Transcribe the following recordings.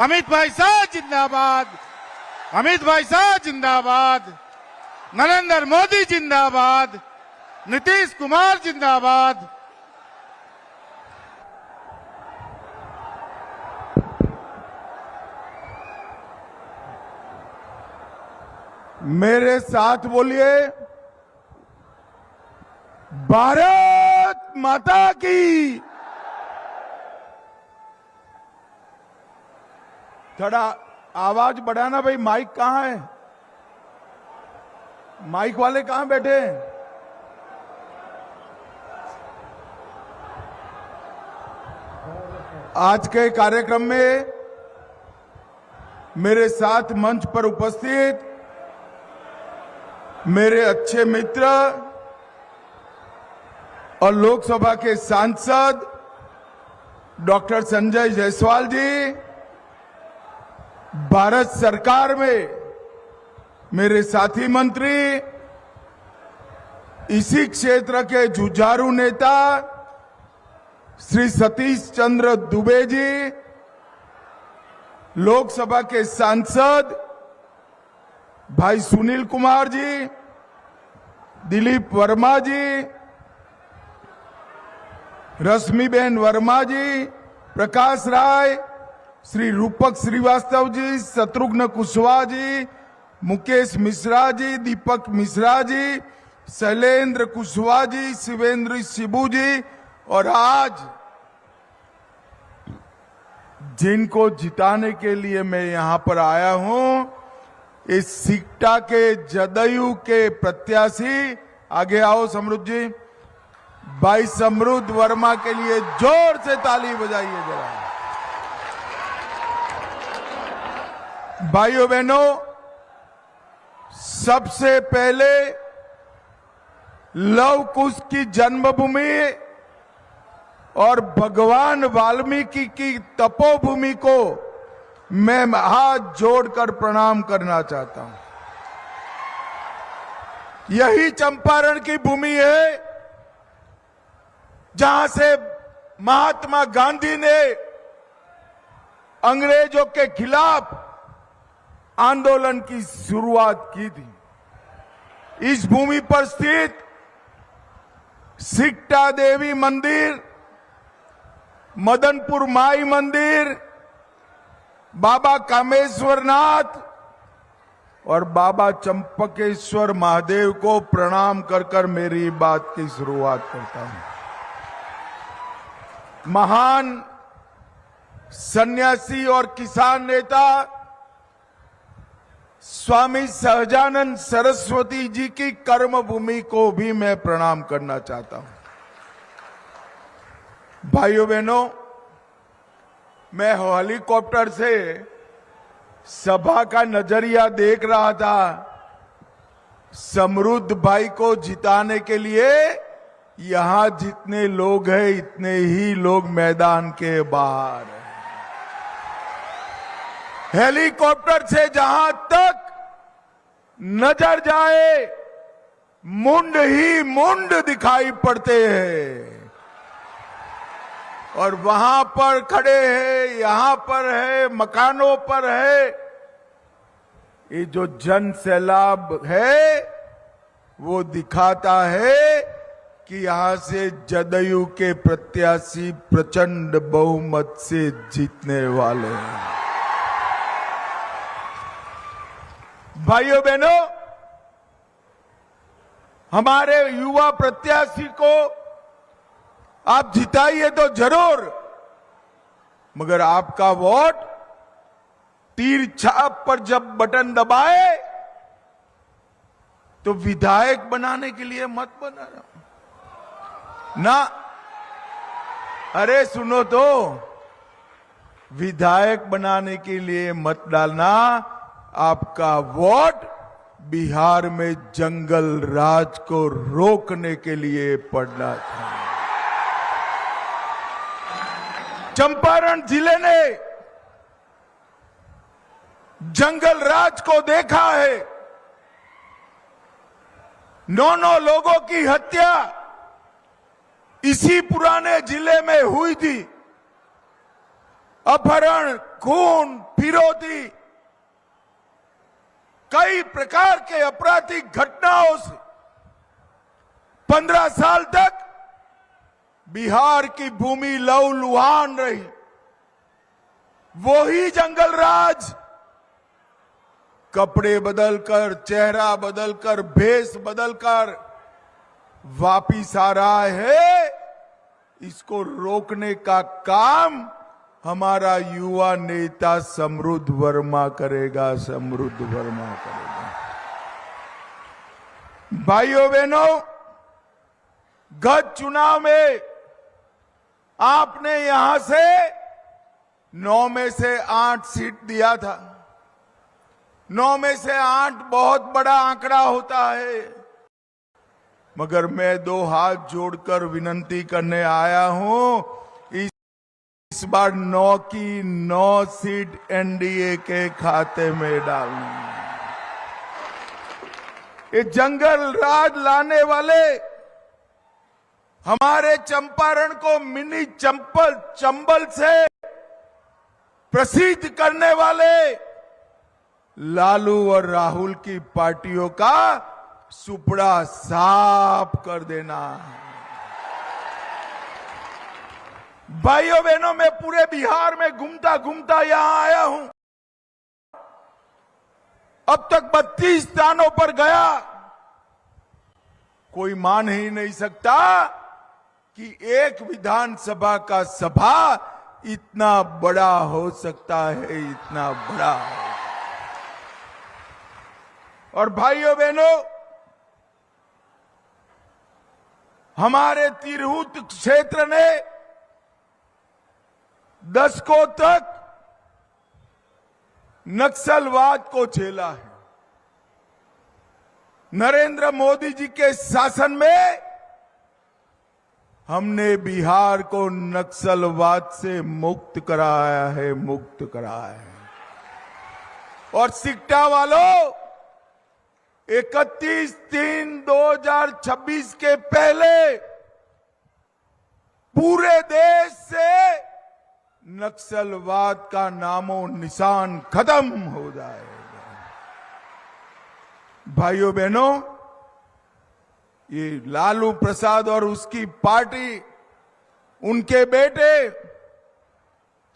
अमित भाई शाह जिंदाबाद, अमित भाई शाह जिंदाबाद, नरेंद्र मोदी जिंदाबाद, नीतीश कुमार जिंदाबाद। मेरे साथ बोलिए, भारत माता की। थोड़ा आवाज बढ़ाना भाई। माइक कहां है? माइक वाले कहां बैठे हैं? आज के कार्यक्रम में मेरे साथ मंच पर उपस्थित मेरे अच्छे मित्र और लोकसभा के सांसद डॉक्टर संजय जायसवाल जी, भारत सरकार में मेरे साथी मंत्री, इसी क्षेत्र के जुझारू नेता श्री सतीश चंद्र दुबे जी, लोकसभा के सांसद भाई सुनील कुमार जी, दिलीप वर्मा जी, रश्मिबेन वर्मा जी, प्रकाश राय, श्री रूपक श्रीवास्तव जी, शत्रुघ्न कुशवाहा जी, मुकेश मिश्रा जी, दीपक मिश्रा जी, शैलेंद्र कुशवाहा जी, शिवेंद्र शिबू जी, और आज जिनको जिताने के लिए मैं यहां पर आया हूं, इस सिकटा के जदयू के प्रत्याशी, आगे आओ समृद्ध जी, भाई समृद्ध वर्मा के लिए जोर से ताली बजाइए जरा। भाइयों बहनों, सबसे पहले लव कुश की जन्मभूमि और भगवान वाल्मीकि की तपोभूमि को मैं हाथ जोड़कर प्रणाम करना चाहता हूं। यही चंपारण की भूमि है जहां से महात्मा गांधी ने अंग्रेजों के खिलाफ आंदोलन की शुरुआत की थी। इस भूमि पर स्थित सिकटा देवी मंदिर, मदनपुर माई मंदिर, बाबा कामेश्वरनाथ और बाबा चंपकेश्वर महादेव को प्रणाम कर कर मेरी बात की शुरुआत करता हूं। महान सन्यासी और किसान नेता स्वामी सहजानंद सरस्वती जी की कर्मभूमि को भी मैं प्रणाम करना चाहता हूं। भाइयों बहनों, मैं हेलीकॉप्टर से सभा का नजरिया देख रहा था। समृद्ध भाई को जिताने के लिए यहां जितने लोग हैं, इतने ही लोग मैदान के बाहर हैं। हेलीकॉप्टर से जहां तक नजर जाए, मुंड ही मुंड दिखाई पड़ते हैं। और वहां पर खड़े हैं, यहां पर है, मकानों पर है। ये जो जन सैलाब है वो दिखाता है कि यहां से जदयू के प्रत्याशी प्रचंड बहुमत से जीतने वाले हैं। भाइयों बहनों, हमारे युवा प्रत्याशी को आप जिताइए तो जरूर, मगर आपका वोट तीर छाप पर जब बटन दबाए तो विधायक बनाने के लिए मत बनाना ना। अरे सुनो तो, विधायक बनाने के लिए मत डालना। आपका वोट बिहार में जंगल राज को रोकने के लिए पड़ना था। चंपारण जिले ने जंगल राज को देखा है। 9 लोगों की हत्या इसी पुराने जिले में हुई थी। अपहरण, खून, फिरौती, कई प्रकार के आपराधिक घटनाओं से 15 साल तक बिहार की भूमि लहूलुहान रही। वो ही जंगल राज कपड़े बदलकर, चेहरा बदलकर, भेष बदलकर वापिस आ रहा है। इसको रोकने का काम हमारा युवा नेता समृद्ध वर्मा करेगा, समृद्ध वर्मा करेगा। भाइयों बहनों, गत चुनाव में आपने यहां से 9 में से 8 सीट दिया था। 9 में से 8 बहुत बड़ा आंकड़ा होता है, मगर मैं 2 हाथ जोड़कर विनती करने आया हूं, इस बार 9 की 9 सीट एनडीए के खाते में डालनी। ये जंगल राज लाने वाले, हमारे चंपारण को मिनी चंबल से प्रसिद्ध करने वाले लालू और राहुल की पार्टियों का सुपड़ा साफ कर देना है। भाइयों बहनों, मैं पूरे बिहार में घूमता घूमता यहां आया हूं। अब तक 32 स्थानों पर गया। कोई मान ही नहीं सकता कि एक विधानसभा का सभा इतना बड़ा हो सकता है, इतना बड़ा। और भाइयों बहनों, हमारे तिरहुत क्षेत्र ने दशकों तक नक्सलवाद को झेला है। नरेंद्र मोदी जी के शासन में हमने बिहार को नक्सलवाद से मुक्त कराया है, मुक्त कराया है। और सिकटा वालों, 31/3/2026 के पहले पूरे देश से नक्सलवाद का नामो निशान खत्म हो जाएगा। भाइयों बहनों, ये लालू प्रसाद और उसकी पार्टी, उनके बेटे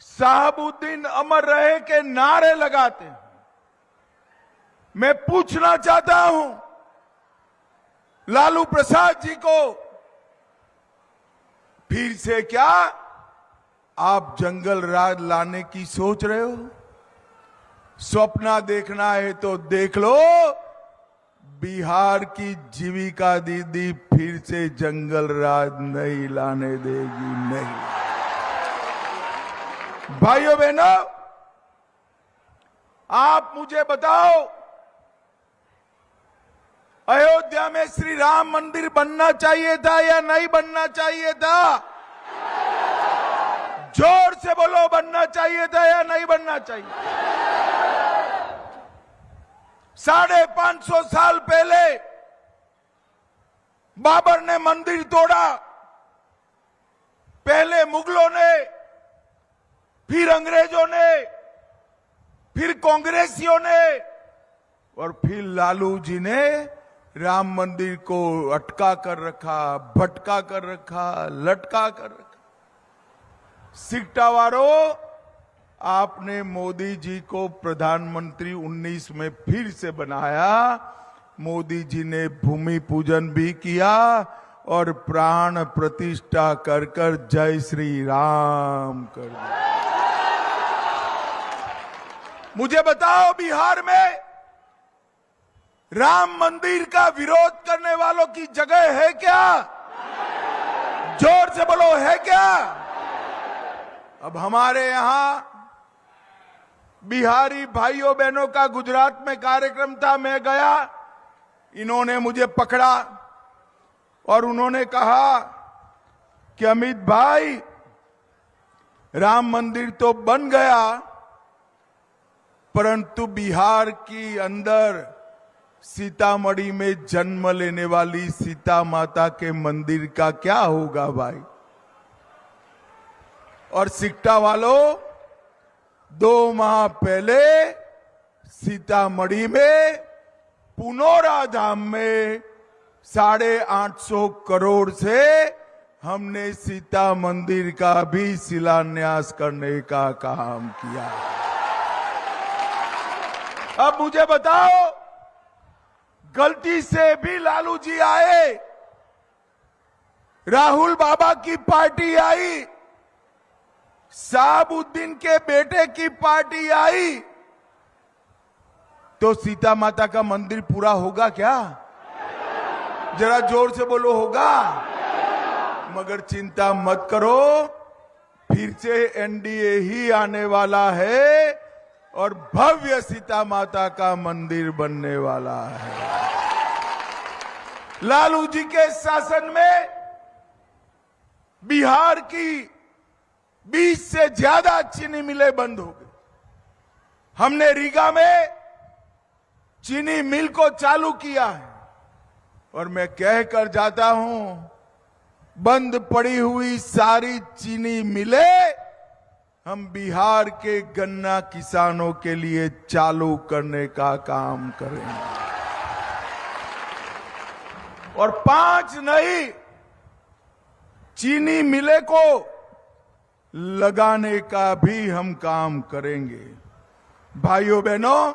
साहबुद्दीन अमर रहे के नारे लगाते हैं। मैं पूछना चाहता हूं लालू प्रसाद जी को, फिर से क्या आप जंगल राज लाने की सोच रहे हो? सपना देखना है तो देख लो, बिहार की जीविका दीदी फिर से जंगल राज नहीं लाने देगी, नहीं। भाइयों बहनों, आप मुझे बताओ, अयोध्या में श्री राम मंदिर बनना चाहिए था या नहीं बनना चाहिए था? जोर से बोलो, बनना चाहिए था या नहीं बनना चाहिए? 550 साल पहले बाबर ने मंदिर तोड़ा। पहले मुगलों ने, फिर अंग्रेजों ने, फिर कांग्रेसियों ने, और फिर लालू जी ने राम मंदिर को अटका कर रखा, भटका कर रखा, लटका कर रखा। सिकटावारों, आपने मोदी जी को प्रधानमंत्री 19 में फिर से बनाया। मोदी जी ने भूमि पूजन भी किया और प्राण प्रतिष्ठा कर कर जय श्री राम कर दिया। मुझे बताओ, बिहार में राम मंदिर का विरोध करने वालों की जगह है क्या? जोर से बोलो, है क्या? अब हमारे यहां बिहारी भाइयों बहनों का गुजरात में कार्यक्रम था, मैं गया। इन्होंने मुझे पकड़ा और उन्होंने कहा कि अमित भाई, राम मंदिर तो बन गया, परंतु बिहार की अंदर सीतामढ़ी में जन्म लेने वाली सीता माता के मंदिर का क्या होगा भाई? और सिकटा वालों, 2 माह पहले सीतामढ़ी में पुनौरा धाम में 850 करोड़ से हमने सीता मंदिर का भी शिलान्यास करने का काम किया। अब मुझे बताओ, गलती से भी लालू जी आए, राहुल बाबा की पार्टी आई, साहबुद्दीन के बेटे की पार्टी आई, तो सीता माता का मंदिर पूरा होगा क्या? जरा जोर से बोलो, होगा? मगर चिंता मत करो, फिर से एनडीए ही आने वाला है और भव्य सीता माता का मंदिर बनने वाला है। लालू जी के शासन में बिहार की 20 से ज्यादा चीनी मिलें बंद हो गई। हमने रीगा में चीनी मिल को चालू किया है और मैं कह कर जाता हूं, बंद पड़ी हुई सारी चीनी मिलें हम बिहार के गन्ना किसानों के लिए चालू करने का काम करेंगे। और 5 नई चीनी मिलें को लगाने का भी हम काम करेंगे। भाइयों बहनों,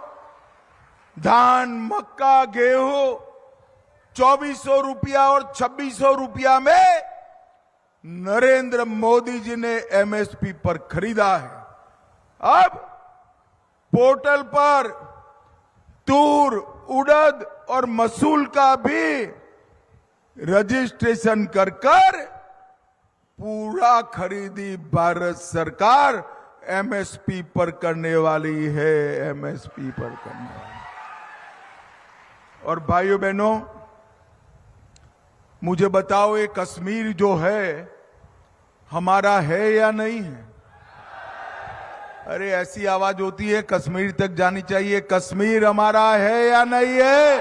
धान, मक्का, गेहूं 2400 रुपया और 2600 रुपया में नरेंद्र मोदी जी ने एमएसपी पर खरीदा है। अब पोर्टल पर तूर, उड़द और मसूल का भी रजिस्ट्रेशन कर पूरा खरीदी भारत सरकार एमएसपी पर करने वाली है, एमएसपी पर करने वाली। और भाइयों बहनों, मुझे बताओ, ये कश्मीर जो है हमारा है या नहीं है? अरे ऐसी आवाज होती है कश्मीर तक जानी चाहिए, कश्मीर हमारा है या नहीं है?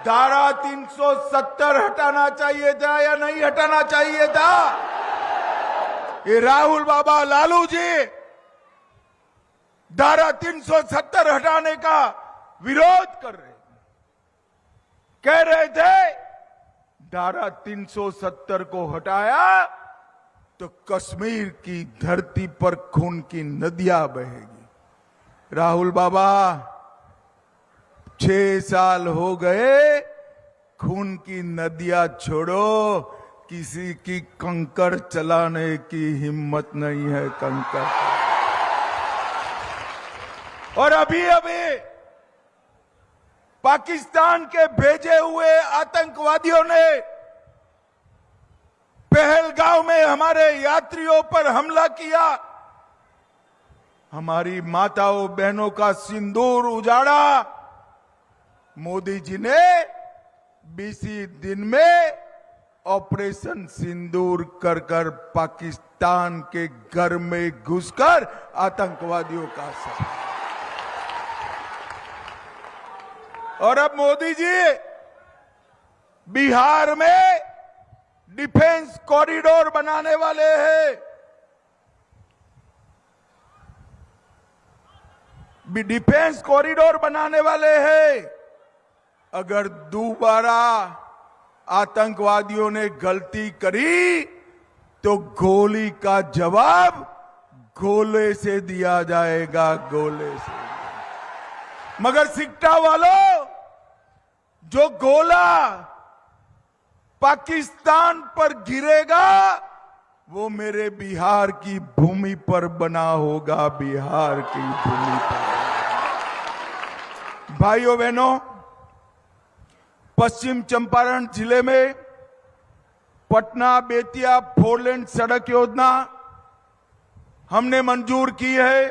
धारा 370 हटाना चाहिए था या नहीं हटाना चाहिए था? ये राहुल बाबा, लालू जी धारा 370 हटाने का विरोध कर रहे, कह रहे थे धारा 370 को हटाया तो कश्मीर की धरती पर खून की नदियां बहेगी। राहुल बाबा, 6 साल हो गए, खून की नदियां छोड़ो, किसी की कंकड़ चलाने की हिम्मत नहीं है, कंकड़। और अभी पाकिस्तान के भेजे हुए आतंकवादियों ने पहलगांव में हमारे यात्रियों पर हमला किया, हमारी माताओं बहनों का सिंदूर उजाड़ा। मोदी जी ने 20 दिन में ऑपरेशन सिंदूर कर पाकिस्तान के घर में घुसकर आतंकवादियों का साथ। और अब मोदी जी बिहार में डिफेंस कॉरिडोर बनाने वाले हैं। डिफेंस कॉरिडोर बनाने वाले हैं। अगर दोबारा आतंकवादियों ने गलती करी तो गोली का जवाब गोले से दिया जाएगा, गोले से। मगर सिक्टा वालों, जो गोला पाकिस्तान पर गिरेगा वो मेरे बिहार की भूमि पर बना होगा, बिहार की भूमि पर। भाइयों बहनों, पश्चिम चंपारण जिले में पटना बेतिया 4 लेन सड़क योजना हमने मंजूर की है।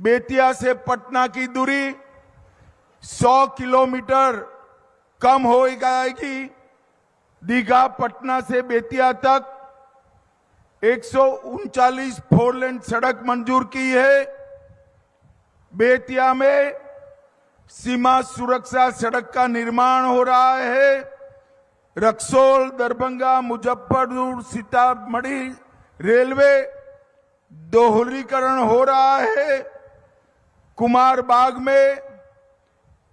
बेतिया से पटना की दूरी 100 किलोमीटर कम हो जाएगी। दीघा पटना से बेतिया तक 139 4 लेन सड़क मंजूर की है। बेतिया में सीमा सुरक्षा सड़क का निर्माण हो रहा है। रक्सौल, दरभंगा, मुजफ्फरपुर, सीतामढ़ी रेलवे दोहरीकरण हो रहा है। कुमार बाग में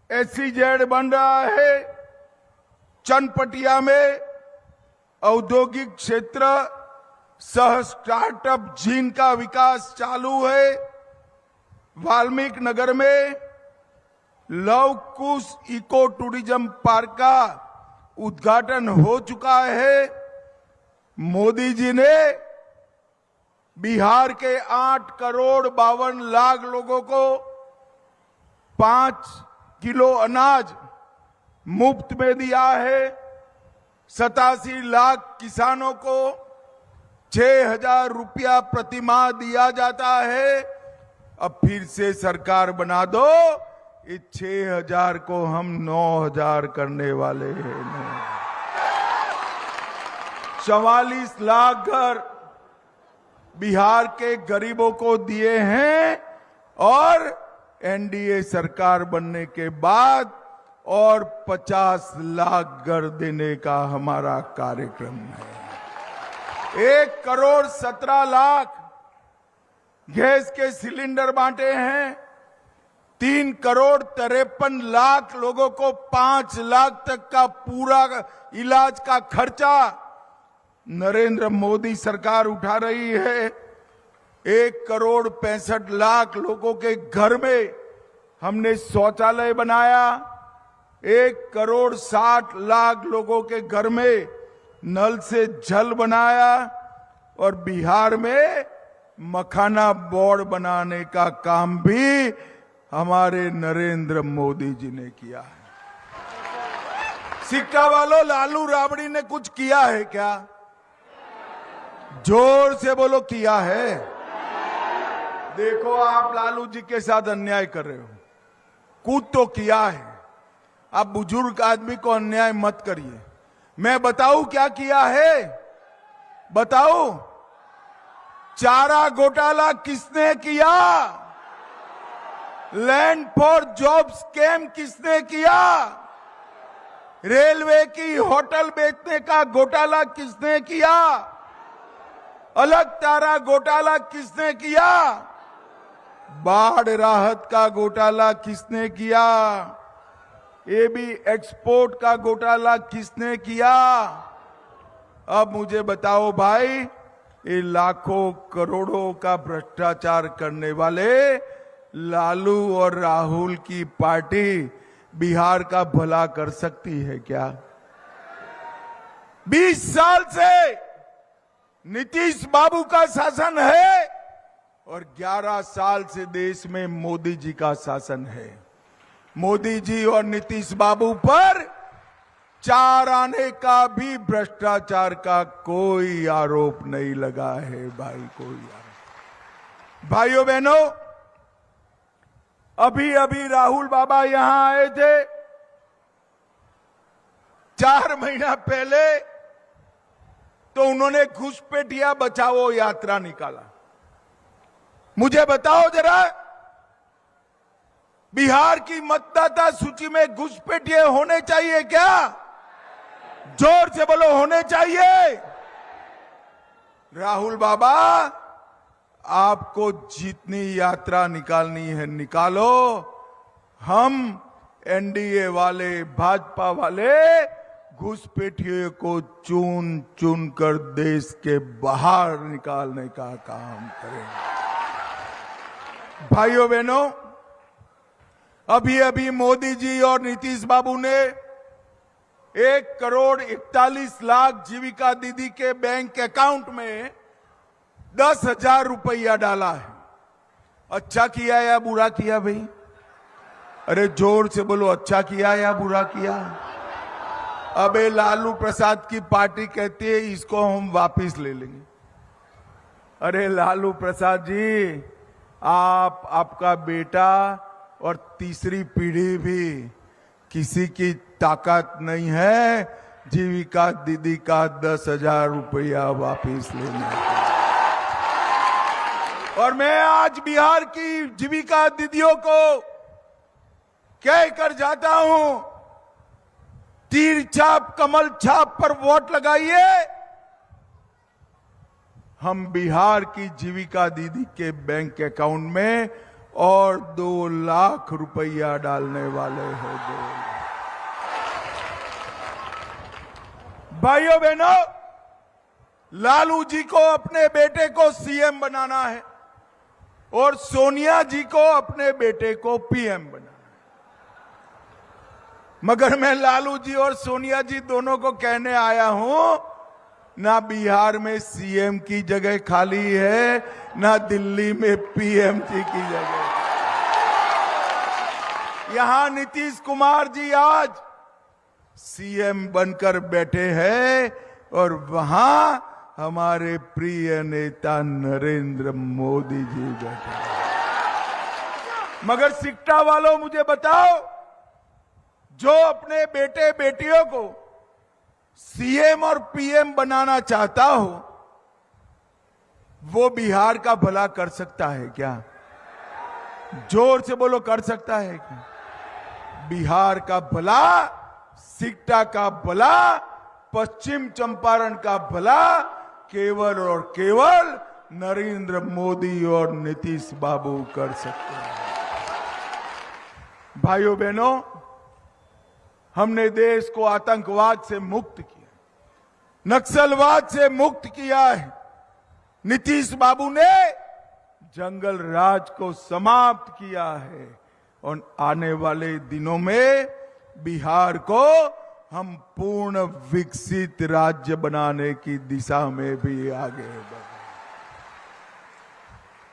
SEZ बन रहा है। चनपटिया में औद्योगिक क्षेत्र सह स्टार्टअप जीन का विकास चालू है। वाल्मीकि नगर में लव कुश इको टूरिज्म पार्क का उद्घाटन हो चुका है। मोदी जी ने बिहार के 8,52,00,000 लोगों को 5 किलो अनाज मुफ्त में दिया है। 87 लाख किसानों को 6,000 रुपया प्रति माह दिया जाता है। अब फिर से सरकार बना दो, इस 6,000 को हम 9,000 करने वाले हैं। 44 लाख घर बिहार के गरीबों को दिए हैं और NDA सरकार बनने के बाद और 50 लाख घर देने का हमारा कार्यक्रम है। 1,17,00,000 गैस के सिलेंडर बांटे हैं। 3,53,00,000 लोगों को 5 लाख तक का पूरा इलाज का खर्चा नरेंद्र मोदी सरकार उठा रही है। 1,65,00,000 लोगों के घर में हमने शौचालय बनाया। 1,60,00,000 लोगों के घर में नल से जल बनाया और बिहार में मखाना बोर्ड बनाने का काम भी हमारे नरेंद्र मोदी जी ने किया है। सिक्का वालों, लालू राबड़ी ने कुछ किया है क्या? जोर से बोलो, किया है? देखो, आप लालू जी के साथ अन्याय कर रहे हो। कुछ तो किया है। आप बुजुर्ग आदमी को अन्याय मत करिए। मैं बताऊं क्या किया है? बताऊं? चारा घोटाला किसने किया? लैंड फॉर जॉब स्कैम किसने किया? रेलवे की होटल बेचने का घोटाला किसने किया? अलग तारा घोटाला किसने किया? बाढ़ राहत का घोटाला किसने किया? एबी एक्सपोर्ट का घोटाला किसने किया? अब मुझे बताओ भाई, ये लाखों करोड़ों का भ्रष्टाचार करने वाले लालू और राहुल की पार्टी बिहार का भला कर सकती है क्या? 20 साल से नीतीश बाबू का शासन है और 11 साल से देश में मोदी जी का शासन है। मोदी जी और नीतीश बाबू पर 4 आने का भी भ्रष्टाचार का कोई आरोप नहीं लगा है भाई, कोई आरोप। भाइयों बहनों, अभी अभी राहुल बाबा यहां आए थे। 4 महीना पहले तो उन्होंने घुसपैठिया बचाओ यात्रा निकाला। मुझे बताओ जरा, बिहार की मतदाता सूची में घुसपैठिए होने चाहिए क्या? जोर से बोलो, होने चाहिए। राहुल बाबा, आपको जितनी यात्रा निकालनी है निकालो। हम NDA वाले, भाजपा वाले घुसपैठियों को चुन चुन कर देश के बाहर निकालने का काम करेंगे। भाइयों बहनों, अभी अभी मोदी जी और नीतीश बाबू ने 1,41,00,000 जीविका दीदी के बैंक अकाउंट में 10,000 रुपया डाला है। अच्छा किया या बुरा किया भाई? अरे जोर से बोलो, अच्छा किया या बुरा किया? अबे लालू प्रसाद की पार्टी कहती है इसको हम वापस ले लेंगे। अरे लालू प्रसाद जी, आपका बेटा और तीसरी पीढ़ी भी किसी की ताकत नहीं है जीविका दीदी का 10,000 रुपया वापस लेने का। और मैं आज बिहार की जीविका दीदियों को कह कर जाता हूं, तीर छाप कमल छाप पर वोट लगाइए। हम बिहार की जीविका दीदी के बैंक अकाउंट में और 2 लाख रुपया डालने वाले हैं। 2 लाख। भाइयों बहनों, लालू जी को अपने बेटे को सीएम बनाना है और सोनिया जी को अपने बेटे को पीएम बनाना है। मगर मैं लालू जी और सोनिया जी दोनों को कहने आया हूं, ना बिहार में सीएम की जगह खाली है, ना दिल्ली में पीएम जी की जगह। यहां नीतीश कुमार जी आज सीएम बनकर बैठे हैं और वहां हमारे प्रिय नेता नरेंद्र मोदी जी बैठे हैं। मगर सिक्टा वालों, मुझे बताओ, जो अपने बेटे बेटियों को सीएम और पीएम बनाना चाहता हो, वो बिहार का भला कर सकता है क्या? जोर से बोलो, कर सकता है क्या? बिहार का भला, सिक्टा का भला, पश्चिम चंपारण का भला केवल और केवल नरेंद्र मोदी और नीतीश बाबू कर सकते हैं। भाइयों बहनों, हमने देश को आतंकवाद से मुक्त किया, नक्सलवाद से मुक्त किया है। नीतीश बाबू ने जंगल राज को समाप्त किया है और आने वाले दिनों में बिहार को हम पूर्ण विकसित राज्य बनाने की दिशा में भी आगे बढ़े।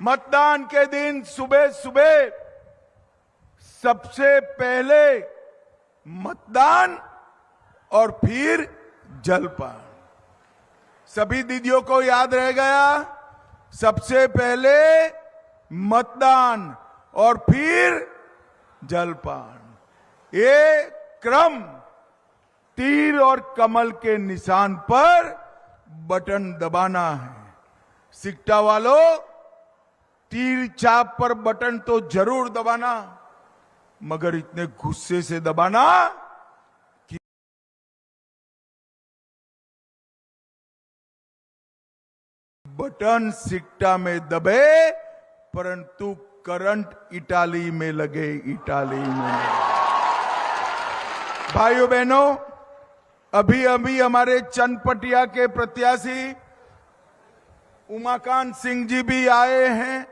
मतदान के दिन सुबह सुबह सबसे पहले मतदान और फिर जलपान। सभी दीदियों को याद रह गया, सबसे पहले मतदान और फिर जलपान। ये क्रम तीर और कमल के निशान पर बटन दबाना है। सिक्टा वालों, तीर चाप पर बटन तो जरूर दबाना, मगर इतने गुस्से से दबाना कि बटन सिक्टा में दबे परंतु करंट इटाली में लगे, इटाली में लगे। भाइयों बहनों, अभी अभी हमारे चनपटिया के प्रत्याशी उमाकांत सिंह जी भी आए हैं।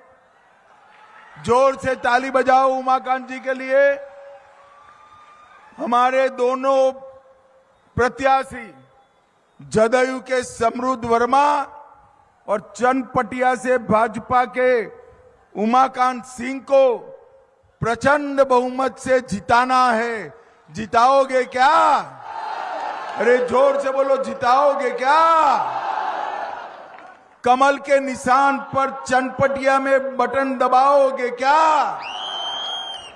जोर से ताली बजाओ उमाकांत जी के लिए। हमारे दोनों प्रत्याशी जदयू के समृद्ध वर्मा और चनपटिया से भाजपा के उमाकांत सिंह को प्रचंड बहुमत से जिताना है। जिताओगे क्या? अरे जोर से बोलो, जिताओगे क्या? कमल के निशान पर चनपटिया में बटन दबाओगे क्या?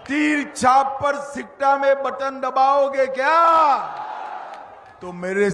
तीर छाप पर सिक्टा में बटन दबाओगे क्या? तो मेरे